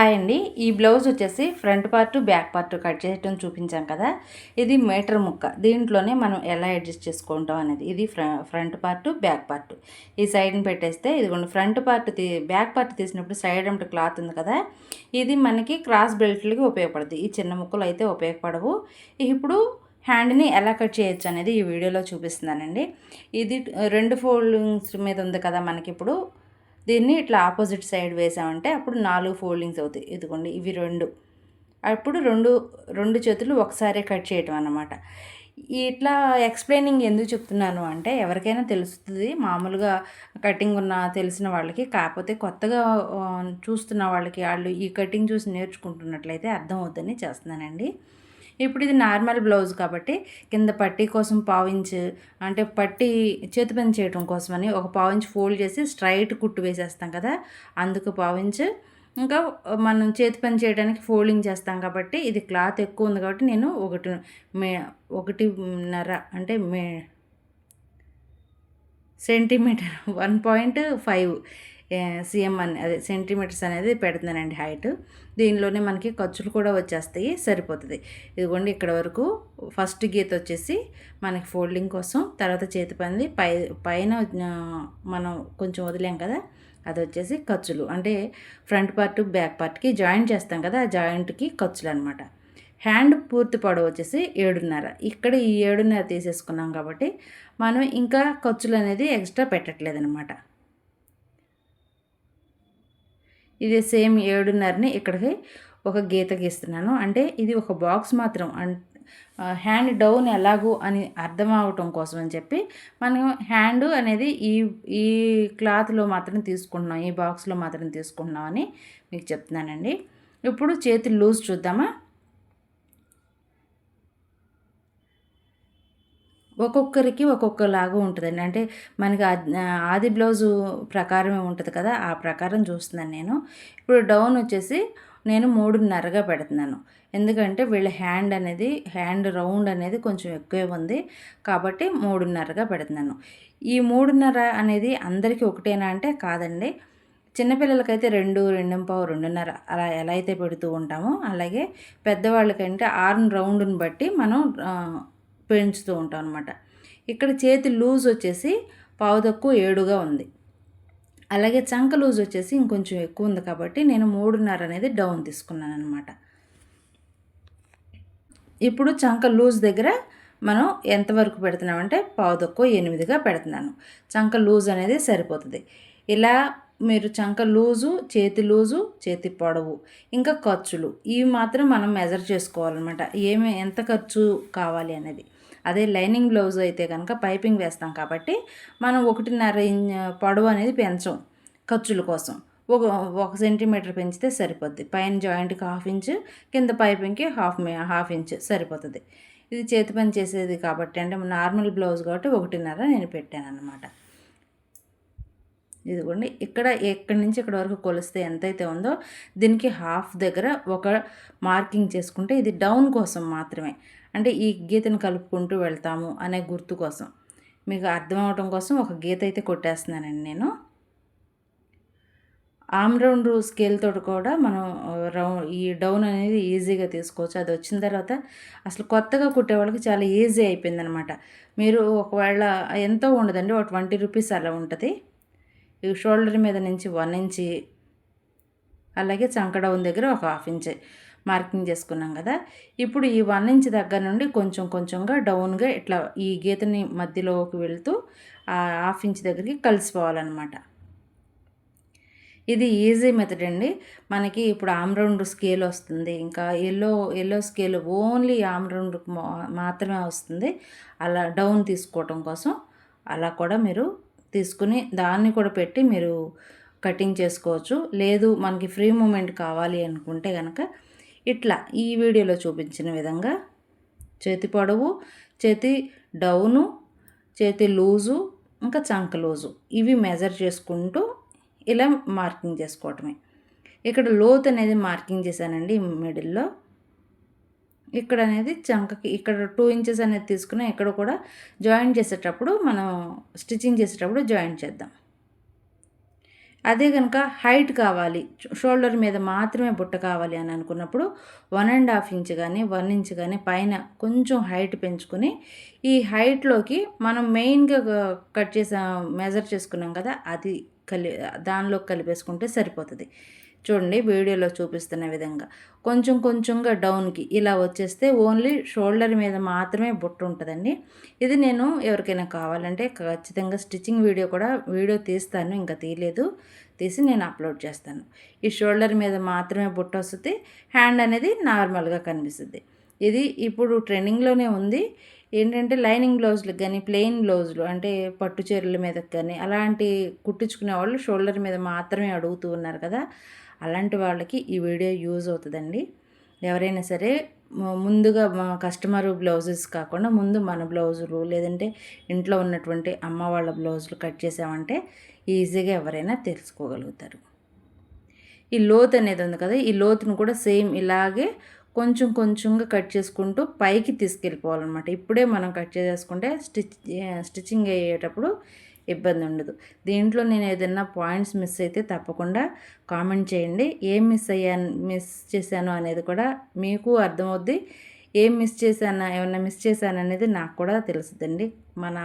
Hi అండి. ఈ blouse వచ్చేసి front part back part cut చేయటం చూపించాం కదా. ఇది మీటర్ ముక్క. దీంట్లోనే మనం ఎలా అడ్జస్ట్ చేసుకుంటాం అనేది. ఇది ఫ్రంట్ పార్ట్ బ్యాక్ పార్ట్. ఈ సైడ్ని పెట్టేస్తే ఇదిగోండి ఫ్రంట్ పార్ట్ బ్యాక్ పార్ట్ తీసినప్పుడు సైడ్ అంటే క్లాత్ ఉంది కదా, ఇది మనకి క్రాస్ బెల్ట్లకి ఉపయోగపడుతుంది. ఈ చిన్న ముక్కలు అయితే ఉపయోగపడవు. ఇప్పుడు హ్యాండ్ని ఎలా కట్ చేయొచ్చు అనేది ఈ వీడియోలో చూపిస్తున్నానండి. ఇది 2 ఫోల్డింగ్స్ మీద ఉంది కదా మనకి. ఇప్పుడు దీన్ని ఇట్లా ఆపోజిట్ సైడ్ వేసామంటే అప్పుడు 4 ఫోల్డింగ్స్ అవుతాయి. ఇదిగోండి ఇవి 2. అప్పుడు రెండు చేతులు ఒకసారి కట్ చేయటం అన్నమాట. ఇట్లా ఎక్స్ప్లెయినింగ్ ఎందుకు చెప్తున్నాను అంటే ఎవరికైనా తెలుస్తుంది మామూలుగా కటింగ్ ఉన్న తెలిసిన వాళ్ళకి. కాకపోతే కొత్తగా చూస్తున్న వాళ్ళకి వాళ్ళు ఈ కటింగ్ చూసి నేర్చుకుంటున్నట్లయితే అర్థం అవుతుందని చేస్తున్నానండి. ఇప్పుడు ఇది నార్మల్ బ్లౌజ్ కాబట్టి కింద పట్టీ కోసం పావించు, అంటే పట్టీ చేతి పని చేయడం కోసమని ఒక పావించు ఫోల్డ్ చేసి స్ట్రైట్ కుట్టు వేసేస్తాం కదా, అందుకు పావించు. ఇంకా మనం చేతి పని చేయడానికి ఫోల్డింగ్ చేస్తాం కాబట్టి ఇది క్లాత్ ఎక్కువ ఉంది కాబట్టి నేను ఒకటిన్నర అంటే సెంటీమీటర్ 1.5 cm అని అదే సెంటీమీటర్స్ అనేది పెడుతున్నానండి హైట్. దీనిలోనే మనకి ఖర్చులు కూడా వచ్చేస్తాయి, సరిపోతుంది. ఇదిగోండి ఇక్కడ వరకు ఫస్ట్ గీత వచ్చేసి మనకి ఫోల్డింగ్ కోసం, తర్వాత చేతి పని పైన మనం కొంచెం వదిలాం కదా, అది వచ్చేసి ఖర్చులు. అంటే ఫ్రంట్ పార్ట్ బ్యాక్ పార్ట్కి జాయింట్ చేస్తాం కదా, ఆ జాయింట్కి ఖర్చులు అనమాట. హ్యాండ్ పూర్తి పొడవు వచ్చేసి 7.5. ఇక్కడ ఈ 7.5 తీసేసుకున్నాం కాబట్టి మనం ఇంకా ఖర్చులు అనేది ఎక్స్ట్రా పెట్టట్లేదనమాట. ఇది సేమ్ 7.5ని ఇక్కడికి ఒక గీత గీస్తున్నాను. అంటే ఇది ఒక బాక్స్ మాత్రం హ్యాండ్ డౌన్ ఎలాగూ అని అర్థం అవటం కోసం అని చెప్పి మనం హ్యాండ్ అనేది ఈ క్లాత్లో మాత్రం తీసుకుంటున్నాం, ఈ బాక్స్లో మాత్రం తీసుకుంటున్నాం అని మీకు చెప్తున్నానండి. ఇప్పుడు చేతి లూజ్ చూద్దామా. ఒక్కొక్కరికి ఒక్కొక్కలాగా ఉంటుందండి. అంటే మనకి ఆది బ్లౌజు ప్రకారమే ఉంటుంది కదా, ఆ ప్రకారం చూస్తున్నాను నేను. ఇప్పుడు డౌన్ వచ్చేసి నేను 3.5గా పెడుతున్నాను. ఎందుకంటే వీళ్ళ హ్యాండ్ రౌండ్ అనేది కొంచెం ఎక్కువే ఉంది కాబట్టి 3.5గా పెడుతున్నాను. ఈ 3.5 అనేది అందరికీ ఒకటేనా అంటే కాదండి. చిన్నపిల్లలకైతే 2, 2.5, 2.5 అలా ఎలా అయితే పెడుతూ ఉంటామో అలాగే పెద్దవాళ్ళకంటే ఆర్మ్ రౌండ్ని బట్టి మనం పెంచుతూ ఉంటాం అనమాట. ఇక్కడ చేతి లూజ్ వచ్చేసి 7.5గా ఉంది. అలాగే చంక లూజ్ వచ్చేసి ఇంకొంచెం ఎక్కువ ఉంది కాబట్టి నేను 3.5 అనేది డౌన్ తీసుకున్నాను అనమాట. ఇప్పుడు చంక లూజ్ దగ్గర మనం ఎంతవరకు పెడుతున్నామంటే 7.8గా పెడుతున్నాను. చంక లూజ్ అనేది సరిపోతుంది. ఇలా మీరు చంక లూజు, చేతి లూజు, చేతి పొడవు, ఇంకా ఖర్చులు ఇవి మాత్రం మనం మెజర్ చేసుకోవాలన్నమాట. ఎంత ఖర్చు కావాలి అనేది. అదే లైనింగ్ బ్లౌజ్ అయితే కనుక పైపింగ్ వేస్తాం కాబట్టి మనం 1.5 పొడవు అనేది పెంచం ఖర్చుల కోసం. ఒక సెంటీమీటర్ పెంచితే సరిపోద్ది. పైన జాయింట్కి 1/2 ఇంచు, కింద పైపింగ్కి హాఫ్ ఇంచు సరిపోతుంది. ఇది చేతి పని చేసేది కాబట్టి అంటే నార్మల్ బ్లౌజ్ కాబట్టి 1.5 నేను పెట్టాను అనమాట. ఇదిగోండి ఎక్కడి నుంచి ఇక్కడ వరకు కొలిస్తే ఎంతైతే ఉందో దీనికి హాఫ్ దగ్గర ఒక మార్కింగ్ చేసుకుంటే ఇది డౌన్ కోసం మాత్రమే. అంటే ఈ గీతను కలుపుకుంటూ వెళ్తాము అనే గుర్తు కోసం, మీకు అర్థం అవటం కోసం ఒక గీత అయితే కొట్టేస్తున్నానండి నేను. ఆమ్ రౌండ్ స్కేల్ తోటి కూడా మనం ఈ డౌన్ అనేది ఈజీగా తీసుకోవచ్చు. అది వచ్చిన తర్వాత అసలు కొత్తగా కుట్టే వాళ్ళకి చాలా ఈజీ అయిపోయిందనమాట. మీరు ఒకవేళ ఎంతో ఉండదండి, ఒక 20 రూపీస్ అలా ఉంటుంది. ఈ షోల్డర్ మీద నుంచి 1 ఇంచి, అలాగే చంక డౌన్ దగ్గర ఒక 1/2 ఇంచ్ మార్కింగ్ చేసుకున్నాం కదా. ఇప్పుడు ఈ 1 ఇంచ్ దగ్గర నుండి కొంచెం కొంచెంగా డౌన్గా ఇట్లా ఈ గీతని మధ్యలోకి వెళ్తూ ఆ 1/2 ఇంచ్ దగ్గరికి కలిసిపోవాలన్నమాట. ఇది ఈజీ మెథడ్ అండి. మనకి ఇప్పుడు ఆమ్ రౌండ్ స్కేల్ వస్తుంది, ఇంకా yellow scale only arm round మాత్రమే వస్తుంది. అలా డౌన్ తీసుకోవటం కోసం అలా కూడా మీరు తీసుకుని దాన్ని కూడా పెట్టి మీరు కటింగ్ చేసుకోవచ్చు. లేదు మనకి ఫ్రీ మూమెంట్ కావాలి అనుకుంటే కనుక ఇట్లా ఈ వీడియోలో చూపించిన విధంగా చేతి పొడవు, చేతి డౌను, చేతి లూజు, ఇంకా చంక లూజు ఇవి మెజర్ చేసుకుంటూ ఇలా మార్కింగ్ చేసుకోవటమే. ఇక్కడ లోత్ అనేది మార్కింగ్ చేశానండి మిడిల్లో. ఇక్కడ అనేది చంకకి ఇక్కడ 2 ఇంచెస్ అనేది తీసుకుని ఇక్కడ కూడా జాయింట్ చేసేటప్పుడు మనం స్టిచ్చింగ్ చేసేటప్పుడు జాయింట్ చేద్దాం. అదే కనుక హైట్ కావాలి, షోల్డర్ మీద మాత్రమే బుట్ట కావాలి అని అనుకున్నప్పుడు 1.5 ఇంచ్ కానీ 1 ఇంచ్ కానీ పైన కొంచెం హైట్ పెంచుకొని ఈ హైట్లోకి మనం మెయిన్గా కట్ చేసా మెజర్ చేసుకున్నాం కదా, అది దానిలోకి కలిపేసుకుంటే సరిపోతుంది. చూడండి వీడియోలో చూపిస్తున్న విధంగా కొంచెం కొంచెంగా డౌన్కి ఇలా వచ్చేస్తే ఓన్లీ షోల్డర్ మీద మాత్రమే బుట్ట ఉంటుందండి. ఇది నేను ఎవరికైనా కావాలంటే ఖచ్చితంగా స్టిచ్చింగ్ వీడియో తీస్తాను, ఇంకా తీసి నేను అప్లోడ్ చేస్తాను. ఈ షోల్డర్ మీద మాత్రమే బుట్ట వస్తుంది, హ్యాండ్ అనేది నార్మల్గా కనిపిస్తుంది. ఇది ఇప్పుడు ట్రెండింగ్లోనే ఉంది. ఏంటంటే లైనింగ్ బ్లౌజులకు కానీ ప్లెయిన్ బ్లౌజులు అంటే పట్టు చీరల మీదకి కానీ అలాంటి కుట్టించుకునే వాళ్ళు షోల్డర్ మీద మాత్రమే అడుగుతూ ఉన్నారు కదా, అలాంటి వాళ్ళకి ఈ వీడియో యూజ్ అవుతుందండి. ఎవరైనా సరే ముందుగా మా కస్టమర్ బ్లౌజెస్ కాకుండా ముందు మన బ్లౌజులు లేదంటే ఇంట్లో ఉన్నటువంటి అమ్మ వాళ్ళ బ్లౌజులు కట్ చేసామంటే ఈజీగా ఎవరైనా తెలుసుకోగలుగుతారు. ఈ లోతు అనేది ఉంది కదా, ఈ లోతును కూడా సేమ్ ఇలాగే కొంచెం కొంచెంగా కట్ చేసుకుంటూ పైకి తీసుకెళ్ళిపోవాలన్నమాట. ఇప్పుడే మనం కట్ చేసుకుంటే స్టిచ్చింగ్ అయ్యేటప్పుడు ఇబ్బంది ఉండదు. దీంట్లో నేను ఏదైనా పాయింట్స్ మిస్ అయితే తప్పకుండా కామెంట్ చేయండి. ఏం మిస్ చేశాను అనేది కూడా మీకు అర్థమవుద్ది. ఏం ఏమన్నా మిస్ చేశాను అనేది నాకు కూడా తెలుస్తుందండి. మన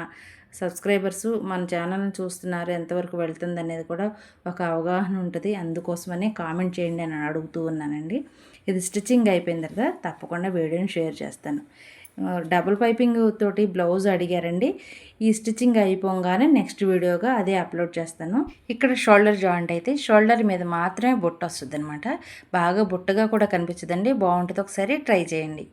సబ్స్క్రైబర్స్ మన ఛానల్ని చూస్తున్నారు, ఎంతవరకు వెళ్తుంది అనేది కూడా ఒక అవగాహన ఉంటుంది. అందుకోసమని కామెంట్ చేయండి అని అడుగుతూ ఉన్నానండి. ఇది స్టిచ్చింగ్ అయిపోయిన తర్వాత తప్పకుండా వీడియోని షేర్ చేస్తాను. డబుల్ పైపింగ్ తోటి బ్లౌజ్ అడిగారండి. ఈ స్టిచ్చింగ్ అయిపోగానే నెక్స్ట్ వీడియోగా అదే అప్లోడ్ చేస్తాను. ఇక్కడ షోల్డర్ జాయింట్ అయితే షోల్డర్ మీద మాత్రమే బుట్ట వస్తుంది అనమాట. బాగా బుట్టగా కూడా కనిపించదండి, బాగుంటుంది. ఒకసారి ట్రై చేయండి.